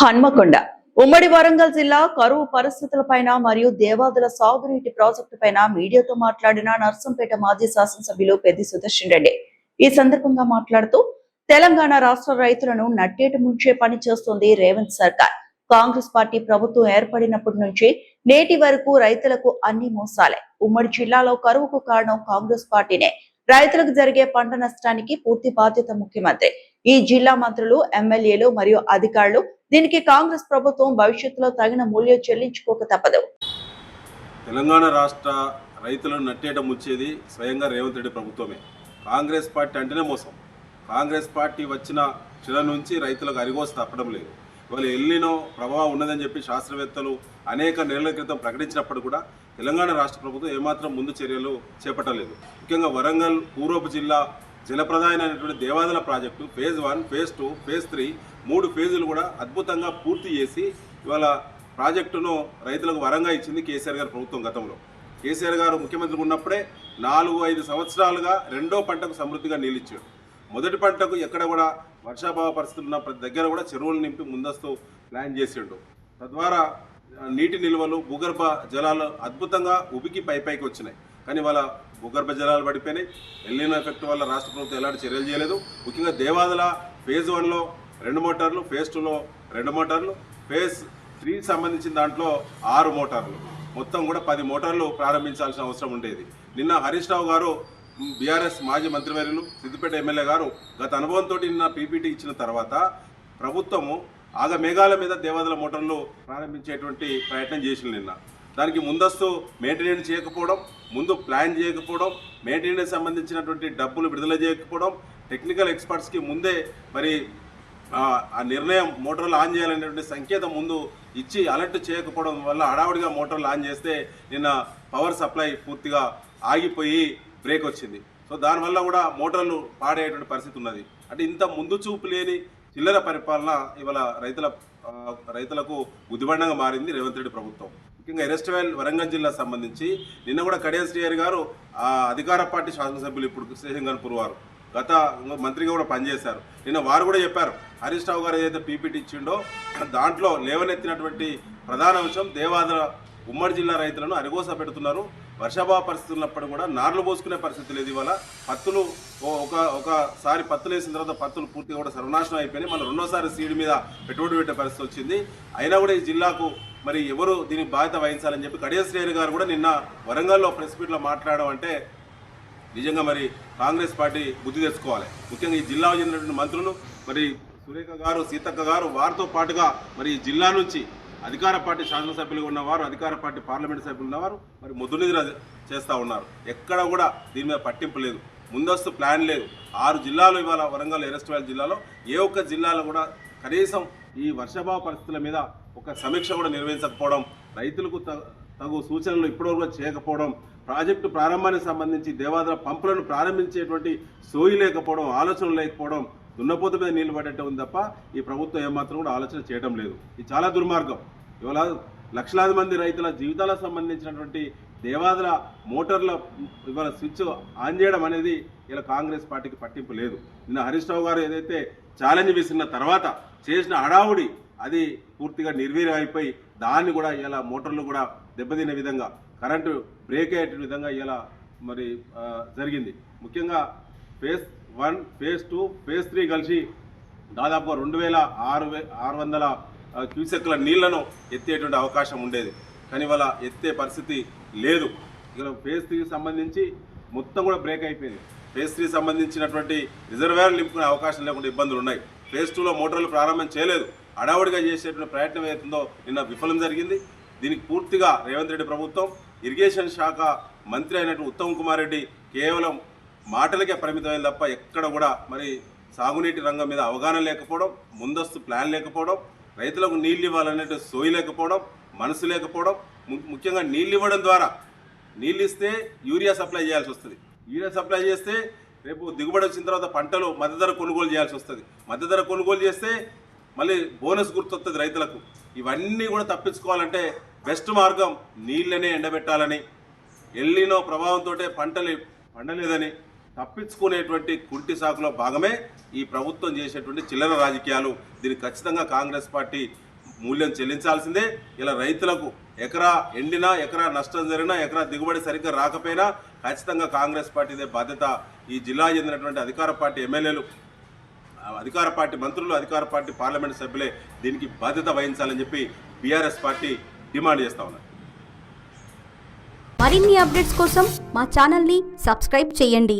హన్మకొండ ఉమ్మడి వరంగల్ జిల్లా కరువు పరిస్థితులపైన మరియు దేవాదుల సాగునీటి ప్రాజెక్టుపైన మీడియాతో మాట్లాడిన నర్సంపేట మాజీ శాసనసభ్యులు పెద్ది సుదర్శన్ రెడ్డి. ఈ సందర్భంగా మాట్లాడుతూ తెలంగాణ రాష్ట్ర రైతులను నట్టేట ముంచే పని చేస్తుంది రేవంత్ సర్కార్. కాంగ్రెస్ పార్టీ ప్రభుత్వం ఏర్పడినప్పటి నుంచి నేటి వరకు రైతులకు అన్ని మోసాలే. ఉమ్మడి జిల్లాలో కరువుకు కారణం కాంగ్రెస్ పార్టీనే. రైతులకు జరిగే పంట నష్టానికి పూర్తి బాధ్యత ముఖ్యమంత్రి, ఈ జిల్లా మంత్రులు, ఎమ్మెల్యేలు మరియు అధికారులు. దీనికి కాంగ్రెస్ ప్రభుత్వం భవిష్యత్తులో తగిన మూల్యం చెల్లించుకోక తప్పదు. తెలంగాణ రాష్ట్ర రైతులను నట్టేట ముచ్చేది స్వయంగా రేవంత్ రెడ్డి ప్రభుత్వమే. కాంగ్రెస్ పార్టీ అంటేనే మోసం. కాంగ్రెస్ పార్టీ వచ్చిన క్షణం నుంచి రైతులకు అరిగోసి తప్పడం లేదు. ఇవాళ ఎల్నినో ప్రభావం ఉన్నదని చెప్పి శాస్త్రవేత్తలు అనేక నెలల క్రితం ప్రకటించినప్పుడు కూడా తెలంగాణ రాష్ట్ర ప్రభుత్వం ఏమాత్రం ముందు చర్యలు చేపట్టలేదు. ముఖ్యంగా వరంగల్ పూర్వపు జిల్లా జలప్రదాయమైనటువంటి Devadula project phase 1, phase 2, phase 3 3 ఫేజులు కూడా అద్భుతంగా పూర్తి చేసి ఇవాళ ప్రాజెక్టును రైతులకు వరంగా ఇచ్చింది కేసీఆర్ గారి ప్రభుత్వం. గతంలో కేసీఆర్ గారు ముఖ్యమంత్రిగా ఉన్నప్పుడే 4-5 సంవత్సరాలుగా రెండో పంటకు సమృద్ధిగా నీళ్ళిచ్చాడు. మొదటి పంటకు ఎక్కడ కూడా వర్షాభావ పరిస్థితులు ఉన్న ప్రతి దగ్గర కూడా చెరువులు నింపి ముందస్తు ప్లాన్ చేసిండు. తద్వారా నీటి నిల్వలు, భూగర్భ జలాలు అద్భుతంగా ఉబికి పైకి వచ్చినాయి. కానీ వాళ్ళ భూగర్భ జలాలు పడిపోయినాయి. ఎల్నినో ఎఫెక్ట్ వల్ల రాష్ట్ర ప్రభుత్వం ఎలాంటి చర్యలు చేయలేదు. ముఖ్యంగా దేవాదుల ఫేజ్ 1లో 2 మోటార్లు, ఫేజ్ 2లో 2 మోటార్లు, ఫేజ్ 3 సంబంధించిన దాంట్లో 6 మోటార్లు, మొత్తం కూడా 10 మోటార్లు ప్రారంభించాల్సిన అవసరం ఉండేది. నిన్న హరీష్ రావు గారు, బీఆర్ఎస్ మాజీ మంత్రివర్యులు, సిద్దిపేట ఎమ్మెల్యే గారు గత అనుభవంతో నిన్న పీపీటీ ఇచ్చిన తర్వాత ప్రభుత్వము మేఘాల మీద దేవాదుల మోటార్లు ప్రారంభించేటువంటి ప్రయత్నం చేసింది. నిన్న దానికి ముందస్తు మెయింటెనెన్స్ చేయకపోవడం, ముందు ప్లాన్ చేయకపోవడం, మెయింటెనెన్స్ సంబంధించినటువంటి డబ్బులు విడుదల చేయకపోవడం, టెక్నికల్ ఎక్స్పర్ట్స్కి ముందే మరి ఆ నిర్ణయం మోటార్లు ఆన్ చేయాలనేటువంటి సంకేతం ముందు ఇచ్చి అలర్ట్ చేయకపోవడం వల్ల హడావుడిగా మోటార్లు ఆన్ చేస్తే నిన్న పవర్ సప్లై పూర్తిగా ఆగిపోయి బ్రేక్ వచ్చింది. సో దానివల్ల కూడా మోటార్లు పాడేటువంటి పరిస్థితి ఉన్నది. అంటే ఇంత ముందు చూపు లేని చిల్లర పరిపాలన ఇవాళ రైతులకు ఉద్దిబండంగా మారింది రేవంత్ రెడ్డి ప్రభుత్వం. ముఖ్యంగా ఎరెస్ట్వేల్ వరంగల్ జిల్లా సంబంధించి నిన్న కూడా కడియం శ్రీహరి గారు అధికార పార్టీ శాసనసభ్యులు, ఇప్పుడు శ్రీశంకర్పూర్ వారు గత మంత్రిగా కూడా పనిచేశారు. నిన్న వారు కూడా చెప్పారు, హరీష్ రావు గారు ఏదైతే పీపీటీ ఇచ్చిండో దాంట్లో లేవనెత్తినటువంటి ప్రధాన అంశం దేవాదుల ఉమ్మడి జిల్లా రైతులను అరిగోస పెడుతున్నారు. వర్షాభావ పరిస్థితులు ఉన్నప్పుడు కూడా నార్లు పోసుకునే పరిస్థితి లేదు. ఇవాళ పత్తులు ఒకసారి పత్తులు వేసిన తర్వాత పత్తులు పూర్తిగా కూడా సర్వనాశనం అయిపోయినాయి. మళ్ళీ రెండోసారి సీడ్ మీద పెట్టుబడి పెట్టే పరిస్థితి వచ్చింది. అయినా కూడా ఈ జిల్లాకు మరి ఎవరు దీనికి బాధ్యత వహించాలని చెప్పి కడియం శ్రీహరి గారు కూడా నిన్న వరంగల్లో ప్రెస్ మీట్లో మాట్లాడడం అంటే నిజంగా మరి కాంగ్రెస్ పార్టీ బుద్ధి తెచ్చుకోవాలి. ముఖ్యంగా ఈ జిల్లాకు చెందినటువంటి మంత్రులు మరి సురేఖ గారు, సీతక్క గారు, వారితో పాటుగా మరి ఈ జిల్లా నుంచి అధికార పార్టీ శాసనసభ్యులుగా ఉన్నవారు, అధికార పార్టీ పార్లమెంట్ సభ్యులు ఉన్నవారు మరి ముద్దునిద్ర చేస్తూ ఉన్నారు. ఎక్కడ కూడా దీని మీద పట్టింపు లేదు, ముందస్తు ప్లాన్ లేదు. 6 జిల్లాలు ఇవాళ వరంగల్ ఎరెస్ట్వేల్ జిల్లాలో ఏ ఒక్క జిల్లాలో కూడా కనీసం ఈ వర్షాభావ పరిస్థితుల మీద ఒక సమీక్ష కూడా నిర్వహించకపోవడం, రైతులకు తగు సూచనలు ఇప్పటివరకు చేయకపోవడం, ప్రాజెక్టు ప్రారంభానికి సంబంధించి దేవాదుల పంపులను ప్రారంభించేటువంటి సోయి లేకపోవడం, ఆలోచనలు లేకపోవడం, దున్నపోతు మీద నీళ్లు పడేట్టు ఉంది తప్ప ఈ ప్రభుత్వం ఏమాత్రం కూడా ఆలోచన చేయడం లేదు. ఇది చాలా దుర్మార్గం. ఇవాళ లక్షలాది మంది రైతుల జీవితాలకు సంబంధించినటువంటి దేవాదుల మోటార్ల ఇవాళ స్విచ్ ఆన్ చేయడం అనేది ఇలా కాంగ్రెస్ పార్టీకి పట్టింపు లేదు. నిన్న హరీష్ రావు గారు ఏదైతే ఛాలెంజ్ వేసిన తర్వాత చేసిన హడావుడి అది పూర్తిగా నిర్వీర్యం అయిపోయి దాన్ని కూడా ఇలా మోటార్లు కూడా దెబ్బతినే విధంగా, కరెంటు బ్రేక్ అయ్యే విధంగా ఇలా మరి జరిగింది. ముఖ్యంగా ఫేజ్ 1, ఫేజ్ 2, ఫేజ్ 3 కలిసి దాదాపుగా 2600 క్యూసెక్ల నీళ్లను ఎత్తేటువంటి అవకాశం ఉండేది. కానీ వాళ్ళ ఎత్తే పరిస్థితి లేదు. ఇక్కడ ఫేజ్ 3 సంబంధించి మొత్తం కూడా బ్రేక్ అయిపోయింది. ఫేజ్ 3 సంబంధించినటువంటి రిజర్వాయర్లు నింపుకునే అవకాశం లేకుండా ఇబ్బందులు ఉన్నాయి. ఫేజ్ 2లో మోటార్లు ప్రారంభం చేయలేదు. అడావుడిగా చేసేటువంటి ప్రయత్నం ఏతుందో నిన్న విఫలం జరిగింది. దీనికి పూర్తిగా రేవంత్ రెడ్డి ప్రభుత్వం, ఇరిగేషన్ శాఖ మంత్రి అయినటువంటి ఉత్తమ్ కుమార్ రెడ్డి కేవలం మాటలకే పరిమితమైన తప్ప ఎక్కడ కూడా మరి సాగునీటి రంగం మీద అవగాహన లేకపోవడం, ముందస్తు ప్లాన్ లేకపోవడం, రైతులకు నీళ్ళు ఇవ్వాలనే సోయి లేకపోవడం, మనసు లేకపోవడం. ముఖ్యంగా నీళ్ళు ఇవ్వడం ద్వారా నీళ్ళు ఇస్తే యూరియా సప్లై చేయాల్సి వస్తుంది. యూరియా సప్లై చేస్తే రేపు దిగుబడి వచ్చిన తర్వాత పంటలు మద్దతు ధర కొనుగోలు చేయాల్సి వస్తుంది. మద్దతు ధర కొనుగోలు చేస్తే మళ్ళీ బోనస్ గుర్తొస్తుంది రైతులకు. ఇవన్నీ కూడా తప్పించుకోవాలంటే బెస్ట్ మార్గం నీళ్ళనే ఎండబెట్టాలని, ఎల్నినో ప్రభావంతో పండలేదని తప్పించుకునేటువంటి కుంటి సాకులో భాగమే ఈ ప్రభుత్వం చేసేటువంటి చిల్లర రాజకీయాలు. దీనికి ఖచ్చితంగా కాంగ్రెస్ పార్టీ మూల్యం చెల్లించాల్సిందే. ఇలా రైతులకు ఎకరా ఎండినా, ఎకరా నష్టం జరిగినా, ఎకరా దిగుబడి సరిగ్గా రాకపోయినా ఖచ్చితంగా కాంగ్రెస్ పార్టీదే బాధ్యత. ఈ జిల్లా చెందినటువంటి అధికార పార్టీ ఎమ్మెల్యేలు, అధికార పార్టీ మంత్రులు, అధికార పార్టీ పార్లమెంట్ సభ్యులే దీనికి బాధ్యత వహించాలని చెప్పి బీఆర్ఎస్ పార్టీ డిమాండ్ చేస్తా ఉన్నారు. మరిన్ని అప్డేట్స్ కోసం మా ఛానల్ని సబ్స్క్రైబ్ చేయండి.